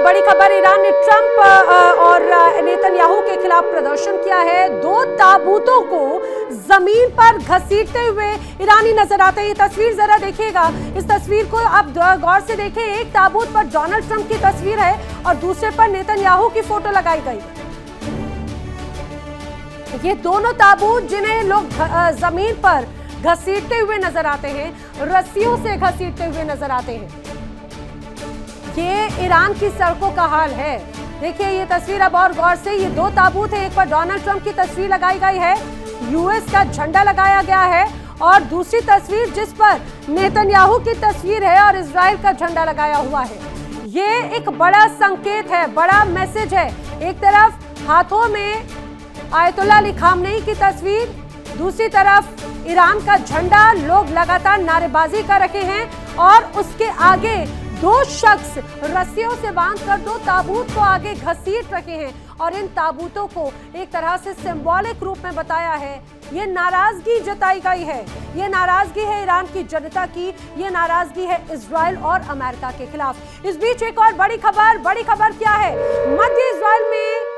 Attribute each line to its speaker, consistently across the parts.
Speaker 1: बड़ी खबर, ईरान ने ट्रंप और नेतन्याहू के खिलाफ प्रदर्शन किया है। 2 ताबूतों को जमीन पर घसीटते हुए ईरानी नजर आते हैं। ये तस्वीर जरा देखिएगा, इस तस्वीर को आप गौर से देखें। एक ताबूत पर डोनाल्ड ट्रंप की तस्वीर है और दूसरे पर नेतन्याहू की फोटो लगाई गई। ये दोनों ताबूत जिन्हें लोग जमीन पर घसीटते हुए नजर आते हैं, रस्सियों से घसीटते हुए नजर आते हैं। ये ईरान की सड़कों का हाल है। देखिए ये तस्वीर अब और गौर से, ये 2 ताबूत है। एक पर डोनाल्ड ट्रंप की तस्वीर लगाई गई है, यूएस का झंडा लगाया गया है, और दूसरी तस्वीर जिस पर नेतन्याहू की तस्वीर है और इजराइल का झंडा लगाया हुआ है। ये एक बड़ा संकेत है, बड़ा मैसेज है। एक तरफ हाथों में आयतुल्लाह अली खामनेई की तस्वीर, दूसरी तरफ ईरान का झंडा। लोग लगातार नारेबाजी कर रहे हैं और उसके आगे 2 शख्स रस्सियों से बांधकर 2 ताबूत को आगे घसीट रहे हैं और इन ताबूतों को एक तरह से सिंबॉलिक रूप में बताया है। ये नाराजगी जताई गई है, ये नाराजगी है ईरान की जनता की, ये नाराजगी है इजराइल और अमेरिका के खिलाफ। इस बीच एक और बड़ी खबर क्या है? मध्य इजराइल में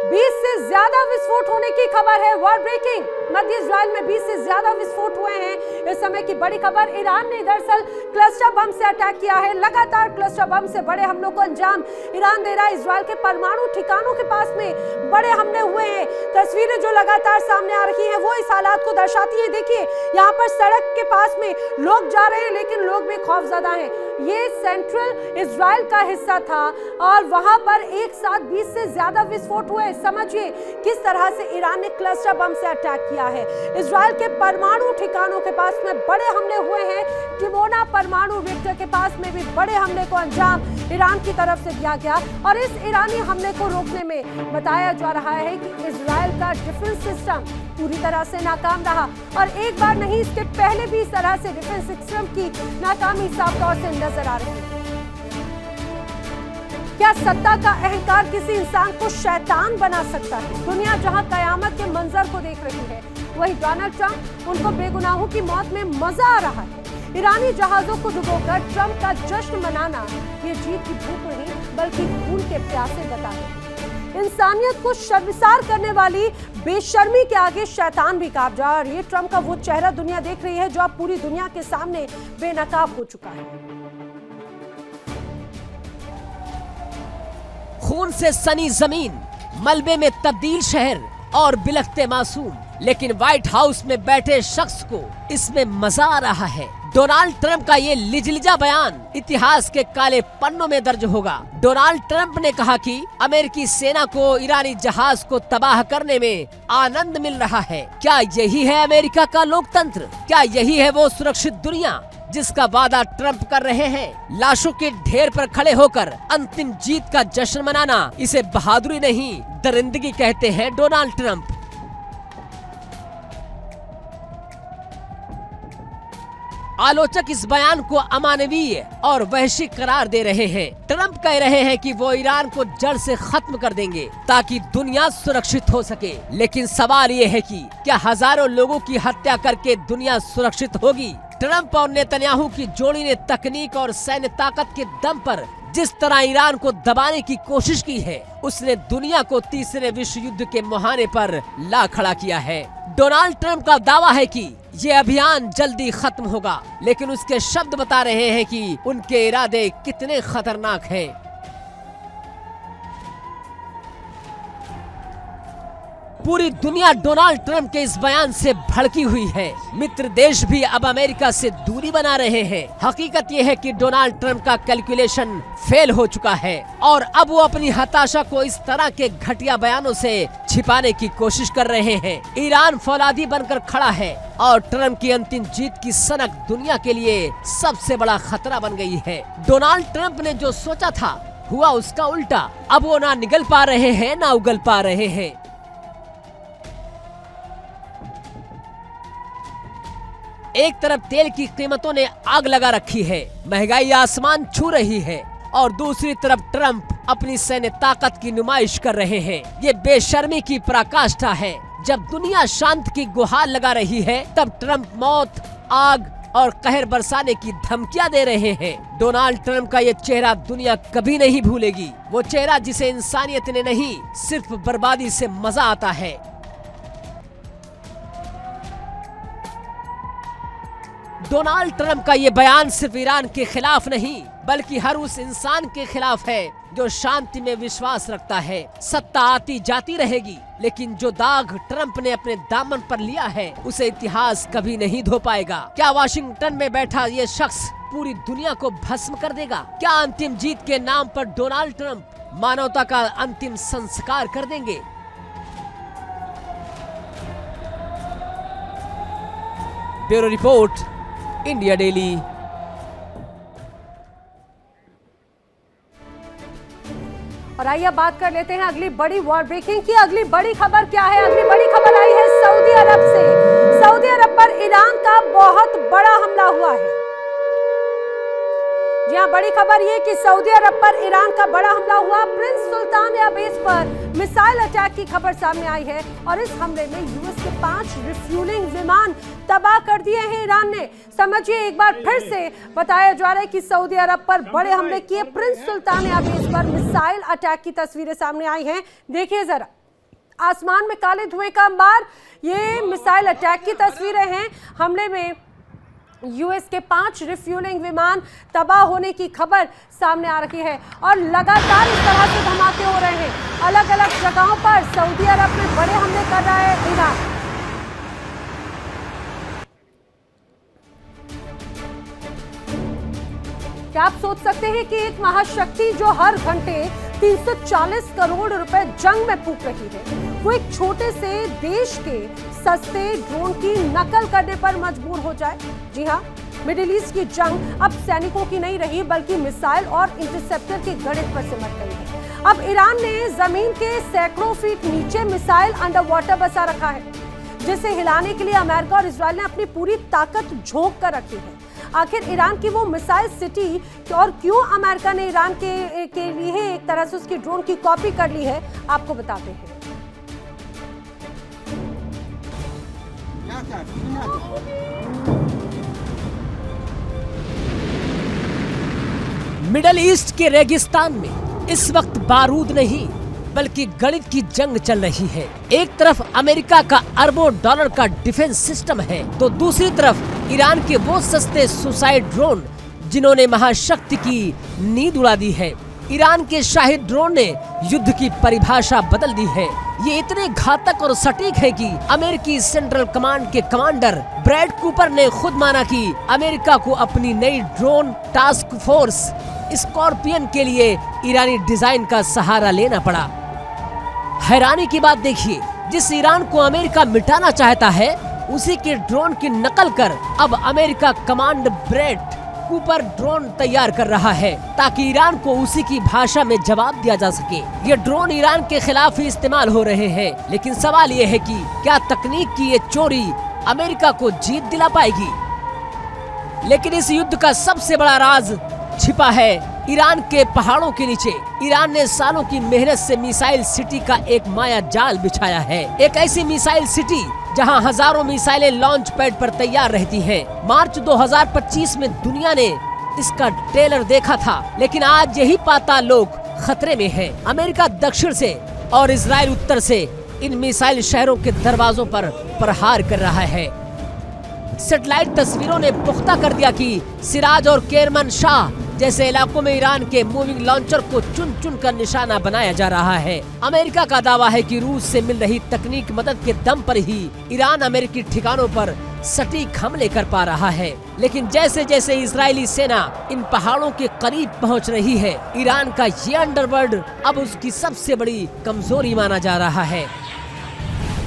Speaker 1: 20 से ज्यादा विस्फोट होने की खबर है। वर्ल्ड ब्रेकिंग, मध्य इजराइल में 20 से ज्यादा विस्फोट हुए हैं। इस समय की बड़ी खबर, ईरान ने दरअसल क्लस्टर बम से अटैक किया है। लगातार क्लस्टर बम से बड़े हमलों को अंजाम ईरान दे रहा है। इजराइल के परमाणु ठिकानों के पास में बड़े हमले हुए हैं। तस्वीरें जो लगातार सामने आ रही हैं वो इस हालात को दर्शाती है। देखिए यहाँ पर सड़क के पास में लोग जा रहे हैं, लेकिन लोग भी खौफजदा हैं। ये सेंट्रल इजराइल का हिस्सा था और वहां पर एक साथ 20 से ज्यादा विस्फोट हुए। समझिए किस तरह से ईरान ने क्लस्टर बम से अटैक किया है। इजराइल के परमाणु ठिकानों के पास में बड़े हमले हुए हैं। डिमोना परमाणु रिएक्टर के पास में भी बड़े हमले को अंजाम ईरान की तरफ से दिया गया और इस ईरानी हमले को रोकने में बताया जा रहा है कि इजराइल का डिफेंस सिस्टम पूरी तरह से नाकाम रहा। और एक बार नहीं, इसके पहले भी इस तरह से डिफेंस सिस्टम की नाकामी साफ तौर से नजर आ रही है। क्या सत्ता का अहंकार किसी इंसान को शैतान बना सकता है? दुनिया जहां कयामत के मंजर को देख रही है, वही डोनाल्ड ट्रंप, उनको बेगुनाहों की मौत में मजा आ रहा है। ईरानी जहाजों को डुबोकर ट्रंप का जश्न मनाना ये जीत की भूख नहीं बल्कि खून के प्यासे बता रहे। इंसानियत को शर्मसार करने वाली बेशर्मी के आगे शैतान भी कांप जाए। और ये ट्रंप का वो चेहरा दुनिया देख रही है जो अब पूरी दुनिया के सामने बेनकाब हो चुका है।
Speaker 2: खून से सनी जमीन, मलबे में तब्दील शहर और बिलखते मासूम, लेकिन व्हाइट हाउस में बैठे शख्स को इसमें मजा आ रहा है। डोनाल्ड ट्रंप का ये लिजलिजा बयान इतिहास के काले पन्नों में दर्ज होगा। डोनाल्ड ट्रंप ने कहा कि अमेरिकी सेना को ईरानी जहाज को तबाह करने में आनंद मिल रहा है। क्या यही है अमेरिका का लोकतंत्र? क्या यही है वो सुरक्षित दुनिया जिसका वादा ट्रंप कर रहे हैं? लाशों के ढेर पर खड़े होकर अंतिम जीत का जश्न मनाना, इसे बहादुरी नहीं दरिंदगी कहते हैं डोनाल्ड ट्रंप। आलोचक इस बयान को अमानवीय और वहशी करार दे रहे हैं। ट्रंप कह रहे हैं कि वो ईरान को जड़ से खत्म कर देंगे ताकि दुनिया सुरक्षित हो सके। लेकिन सवाल ये है कि क्या हजारों लोगों की हत्या करके दुनिया सुरक्षित होगी? ट्रंप और नेतन्याहू की जोड़ी ने तकनीक और सैन्य ताकत के दम पर जिस तरह ईरान को दबाने की कोशिश की है, उसने दुनिया को तीसरे विश्व युद्ध के मुहाने पर ला खड़ा किया है। डोनाल्ड ट्रंप का दावा है कि ये अभियान जल्दी खत्म होगा, लेकिन उसके शब्द बता रहे हैं कि उनके इरादे कितने खतरनाक हैं। पूरी दुनिया डोनाल्ड ट्रंप के इस बयान से भड़की हुई है। मित्र देश भी अब अमेरिका से दूरी बना रहे हैं। हकीकत यह है कि डोनाल्ड ट्रंप का कैलकुलेशन फेल हो चुका है और अब वो अपनी हताशा को इस तरह के घटिया बयानों से छिपाने की कोशिश कर रहे हैं। ईरान फौलादी बनकर खड़ा है और ट्रंप की अंतिम जीत की सनक दुनिया के लिए सबसे बड़ा खतरा बन गई है। डोनाल्ड ट्रंप ने जो सोचा था हुआ उसका उल्टा। अब वो ना निगल पा रहे हैं ना उगल पा रहे हैं। एक तरफ तेल की कीमतों ने आग लगा रखी है, महंगाई आसमान छू रही है, और दूसरी तरफ ट्रंप अपनी सैन्य ताकत की नुमाइश कर रहे हैं। ये बेशर्मी की पराकाष्ठा है। जब दुनिया शांति की गुहार लगा रही है, तब ट्रंप मौत, आग और कहर बरसाने की धमकियां दे रहे हैं। डोनाल्ड ट्रंप का ये चेहरा दुनिया कभी नहीं भूलेगी, वो चेहरा जिसे इंसानियत ने नहीं सिर्फ बर्बादी से मजा आता है। डोनाल्ड ट्रंप का ये बयान सिर्फ ईरान के खिलाफ नहीं बल्कि हर उस इंसान के खिलाफ है जो शांति में विश्वास रखता है। सत्ता आती जाती रहेगी, लेकिन जो दाग ट्रंप ने अपने दामन पर लिया है उसे इतिहास कभी नहीं धो पाएगा। क्या वाशिंगटन में बैठा ये शख्स पूरी दुनिया को भस्म कर देगा? क्या अंतिम जीत के नाम पर डोनाल्ड ट्रंप मानवता का अंतिम संस्कार कर देंगे? Bureau report, India daily.
Speaker 1: और आइए बात कर लेते हैं अगली बड़ी वॉर ब्रेकिंग की। अगली बड़ी खबर क्या है? अगली बड़ी खबर आई है सऊदी अरब से। सऊदी अरब पर ईरान का बहुत बड़ा हमला हुआ है। जी हां, बड़ी खबर ये कि सऊदी अरब पर ईरान का बड़ा हमला हुआ। प्रिंस सुल्तान एयरबेस पर मिसाइल अटैक की खबर सामने आई है और इस हमले में यूएस के 5 रिफ्यूलिंग विमान तबाह कर दिए हैं ईरान ने। समझिए, एक बार फिर से बताया जा रहा है कि सऊदी अरब पर बड़े हमले किए। प्रिंस सुल्तान एयरबेस पर मिसाइल अटैक की तस्वीरें सामने आई हैं। देखिए जरा, आसमान में काले धुएं का अंबार, ये मिसाइल अटैक की तस्वीरें हैं। हमले में यूएस के 5 रिफ्यूलिंग विमान तबाह होने की खबर सामने आ रही है और लगातार इस तरह से धमाके हो रहे हैं। अलग अलग जगहों पर सऊदी अरब में बड़े हमले कर रहा है ईरान। क्या आप सोच सकते हैं कि एक महाशक्ति जो हर घंटे 340 करोड़ रुपए जंग में फूंक रही है, वो एक छोटे से देश के सस्ते ड्रोन की नकल करने पर मजबूर हो जाए? जी हाँ, मिडिल ईस्ट की जंग अब सैनिकों की नहीं रही बल्कि मिसाइल और इंटरसेप्टर के गणित पर सिमट गई है। अब ईरान ने जमीन के सैकड़ों फीट नीचे मिसाइल अंडर वाटर बसा रखा है, जिसे हिलाने के लिए अमेरिका और इजरायल ने अपनी पूरी ताकत झोंक कर रखी है। आखिर ईरान की वो मिसाइल सिटी और क्यों अमेरिका ने ईरान के लिए एक तरह से उसकी ड्रोन की कॉपी कर ली है, आपको बताते हैं।
Speaker 2: मिडल ईस्ट के रेगिस्तान में इस वक्त बारूद नहीं बल्कि गणित की जंग चल रही है। एक तरफ अमेरिका का अरबों डॉलर का डिफेंस सिस्टम है, तो दूसरी तरफ ईरान के वो सस्ते सुसाइड ड्रोन जिन्होंने महाशक्ति की नींद उड़ा दी है। ईरान के शाही ड्रोन ने युद्ध की परिभाषा बदल दी है। ये इतने घातक और सटीक है कि अमेरिकी सेंट्रल कमांड के कमांडर ब्रैड कूपर ने खुद माना कि अमेरिका को अपनी नई ड्रोन टास्क फोर्स स्कॉर्पियन के लिए ईरानी डिजाइन का सहारा लेना पड़ा। हैरानी की बात देखिए, जिस ईरान को अमेरिका मिटाना चाहता है उसी के ड्रोन की नकल कर अब America command Brad Cooper drone तैयार कर रहा है ताकि ईरान को उसी की भाषा में जवाब दिया जा सके। ये ड्रोन ईरान के खिलाफ ही इस्तेमाल हो रहे हैं, लेकिन सवाल ये है कि क्या तकनीक की ये चोरी अमेरिका को जीत दिला पाएगी? लेकिन इस युद्ध का सबसे बड़ा राज छिपा है ईरान के पहाड़ों के नीचे। ईरान ने सालों की मेहनत से मिसाइल सिटी का एक माया जाल बिछाया है। एक ऐसी मिसाइल सिटी जहां हजारों मिसाइलें लॉन्च पैड पर तैयार रहती हैं। मार्च 2025 में दुनिया ने इसका ट्रेलर देखा था, लेकिन आज यही पाताल लोक खतरे में है। अमेरिका दक्षिण से और इजराइल उत्तर से इन मिसाइल शहरों के दरवाजों पर प्रहार कर रहा है। सैटेलाइट तस्वीरों ने पुख्ता कर दिया कि सिराज और केरमन शाह जैसे इलाकों में ईरान के मूविंग लॉन्चर को चुन चुन कर निशाना बनाया जा रहा है। अमेरिका का दावा है कि रूस से मिल रही तकनीक मदद के दम पर ही ईरान अमेरिकी ठिकानों पर सटीक हमले कर पा रहा है। लेकिन जैसे जैसे इजरायली सेना इन पहाड़ों के करीब पहुंच रही है, ईरान का ये अंडरवर्ल्ड अब उसकी सबसे बड़ी कमजोरी माना जा रहा है।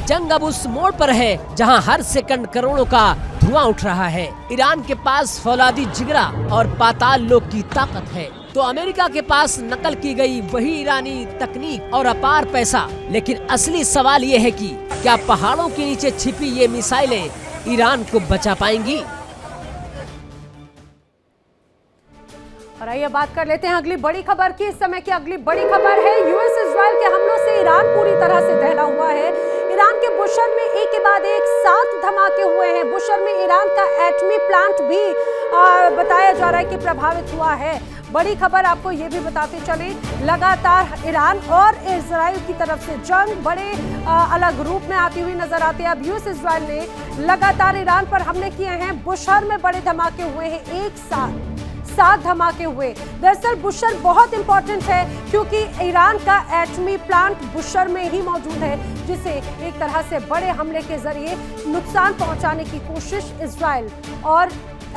Speaker 2: जंग अब उस मोड़ पर है जहां हर सेकंड करोड़ों का धुआं उठ रहा है। ईरान के पास फौलादी जिगरा और पाताल लोक की ताकत है, तो अमेरिका के पास नकल की गई वही ईरानी तकनीक और अपार पैसा। लेकिन असली सवाल ये है कि क्या पहाड़ों के नीचे छिपी ये मिसाइलें ईरान को बचा पाएंगी?
Speaker 1: और आइए बात कर लेते हैं अगली बड़ी खबर की। इस समय की अगली बड़ी खबर है यूएस इजराइल के हमलों से ईरान पूरी तरह से दहला हुआ है। ईरान के बुशर में एक के बाद एक 7 धमाके हुए हैं। बुशर में ईरान का एटमी एटमी प्लांट भी बताया जा रहा है कि प्रभावित हुआ है। बड़ी खबर आपको ये भी बताते चले, लगातार ईरान और इजराइल की तरफ से जंग बड़े अलग रूप में आती हुई नजर आती है। अब यूएस इजराइल ने लगातार ईरान पर हमले किए हैं। बुशहर में बड़े धमाके हुए हैं, एक साथ 7 धमाके हुए। दरअसल बुशहर बहुत इंपॉर्टेंट है क्योंकि ईरान का एटमी प्लांट बुशहर में ही मौजूद है, जिसे एक तरह से बड़े हमले के जरिए नुकसान पहुंचाने की कोशिश इजराइल और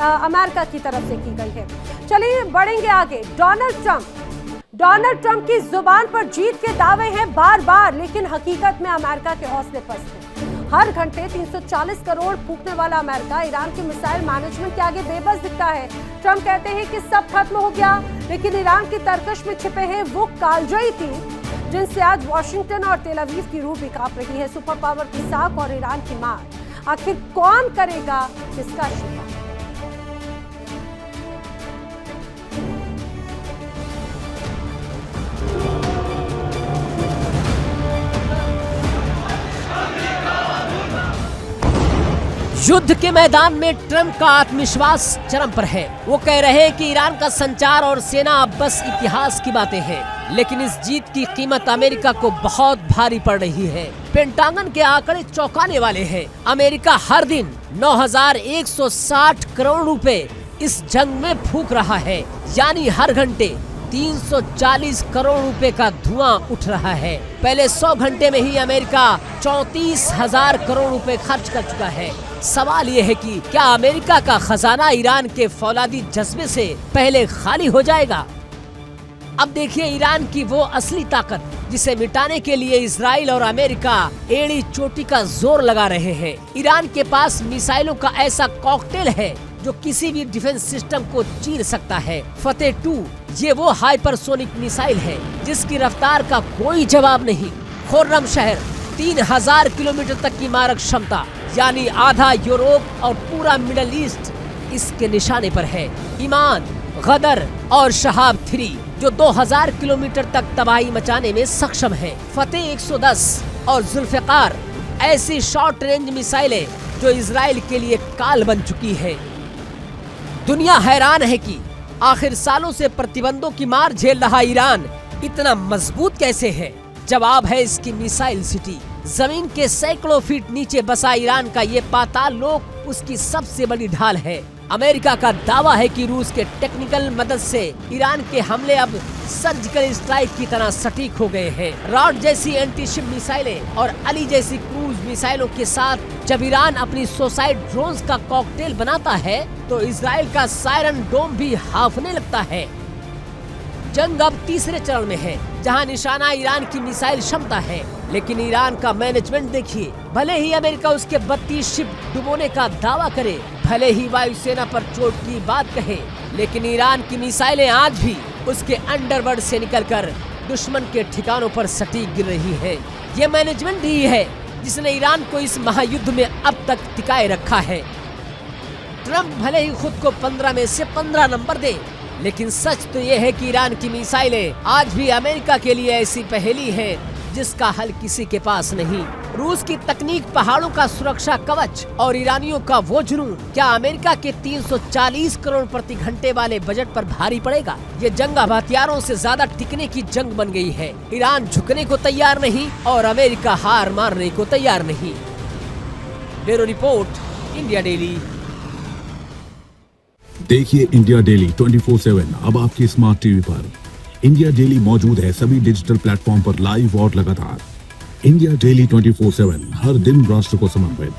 Speaker 1: अमेरिका की तरफ से की गई है। चलिए बढ़ेंगे आगे। डोनाल्ड ट्रंप की जुबान पर जीत के दावे हैं बार बार, लेकिन हकीकत में अमेरिका के हौसले पस्त हैं। हर घंटे 340 करोड़ फूंकने वाला अमेरिका ईरान के मिसाइल मैनेजमेंट के आगे बेबस दिखता है। ट्रंप कहते हैं कि सब खत्म हो गया, लेकिन ईरान की तरकश में छिपे हैं वो कालजयी तीर जिनसे आज वॉशिंगटन और तेल अवीव की रूह भी कांप रही है। सुपर पावर की साख और ईरान की मार, आखिर कौन करेगा इसका शिकार?
Speaker 2: युद्ध के मैदान में ट्रंप का आत्मविश्वास चरम पर है। वो कह रहे हैं कि ईरान का संचार और सेना अब बस इतिहास की बातें हैं, लेकिन इस जीत की कीमत अमेरिका को बहुत भारी पड़ रही है। पेंटागन के आंकड़े चौंकाने वाले हैं। अमेरिका हर दिन 9,160 करोड़ रुपए इस जंग में फूंक रहा है, यानी हर घंटे 340 करोड़ रुपए का धुआं उठ रहा है। पहले 100 घंटे में ही अमेरिका 34,000 करोड़ रुपए खर्च कर चुका है। सवाल ये है कि क्या अमेरिका का खजाना ईरान के फौलादी जज्बे से पहले खाली हो जाएगा? अब देखिए ईरान की वो असली ताकत जिसे मिटाने के लिए इजराइल और अमेरिका एड़ी चोटी का जोर लगा रहे हैं। ईरान के पास मिसाइलों का ऐसा कॉकटेल है जो किसी भी डिफेंस सिस्टम को चीर सकता है। फतेह 2 ये वो हाइपरसोनिक मिसाइल है जिसकी रफ्तार का कोई जवाब नहीं। खुर्रम शहर 3000 किलोमीटर तक की मारक क्षमता, यानी आधा यूरोप और पूरा मिडल ईस्ट इसके निशाने पर है। ईमान, गदर और शहाब 3 जो 2000 किलोमीटर तक तबाही मचाने में सक्षम है। फतेह 110 और जुल्फिकार ऐसी शॉर्ट रेंज मिसाइलें जो इजराइल के लिए काल बन चुकी है। दुनिया हैरान है कि आखिर सालों से प्रतिबंधों की मार झेल रहा ईरान इतना मजबूत कैसे है। जवाब है इसकी मिसाइल सिटी। जमीन के सैकड़ों फीट नीचे बसा ईरान का ये पाताल लोक उसकी सबसे बड़ी ढाल है। अमेरिका का दावा है कि रूस के टेक्निकल मदद से ईरान के हमले अब सर्जिकल स्ट्राइक की तरह सटीक हो गए हैं। रॉड जैसी एंटी शिप मिसाइलें और अली जैसी क्रूज मिसाइलों के साथ जब ईरान अपनी सुसाइड ड्रोन्स का कॉकटेल बनाता है तो इजराइल का सायरन डोम भी हाफने लगता है। जंग अब तीसरे चरण में है, जहां निशाना ईरान की मिसाइल क्षमता है, लेकिन ईरान का मैनेजमेंट देखिए। भले ही अमेरिका उसके 32 शिप डुबोने का दावा करे, भले ही वायुसेना पर चोट की बात कहे, लेकिन ईरान की मिसाइलें आज भी उसके अंडरवर्ल्ड से निकलकर दुश्मन के ठिकानों पर सटीक गिर रही है। ये मैनेजमेंट ही है जिसने ईरान को इस महायुद्ध में अब तक टिकाए रखा है। ट्रंप भले ही खुद को 15 में से 15 नंबर दे, लेकिन सच तो ये है कि ईरान की मिसाइलें आज भी अमेरिका के लिए ऐसी पहेली है जिसका हल किसी के पास नहीं। रूस की तकनीक, पहाड़ों का सुरक्षा कवच और ईरानियों का वो जुनून क्या अमेरिका के 340 करोड़ प्रति घंटे वाले बजट पर भारी पड़ेगा? ये जंग अब हथियारों से ज्यादा टिकने की जंग बन गई है। ईरान झुकने को तैयार नहीं और अमेरिका हार मानने को तैयार नहीं। Bureau report, India daily.
Speaker 3: देखिए इंडिया डेली 24/7 अब आपकी स्मार्ट टीवी पर। इंडिया डेली मौजूद है सभी डिजिटल प्लेटफॉर्म पर लाइव और लगातार। इंडिया डेली 24/7 हर दिन राष्ट्र को समर्पित।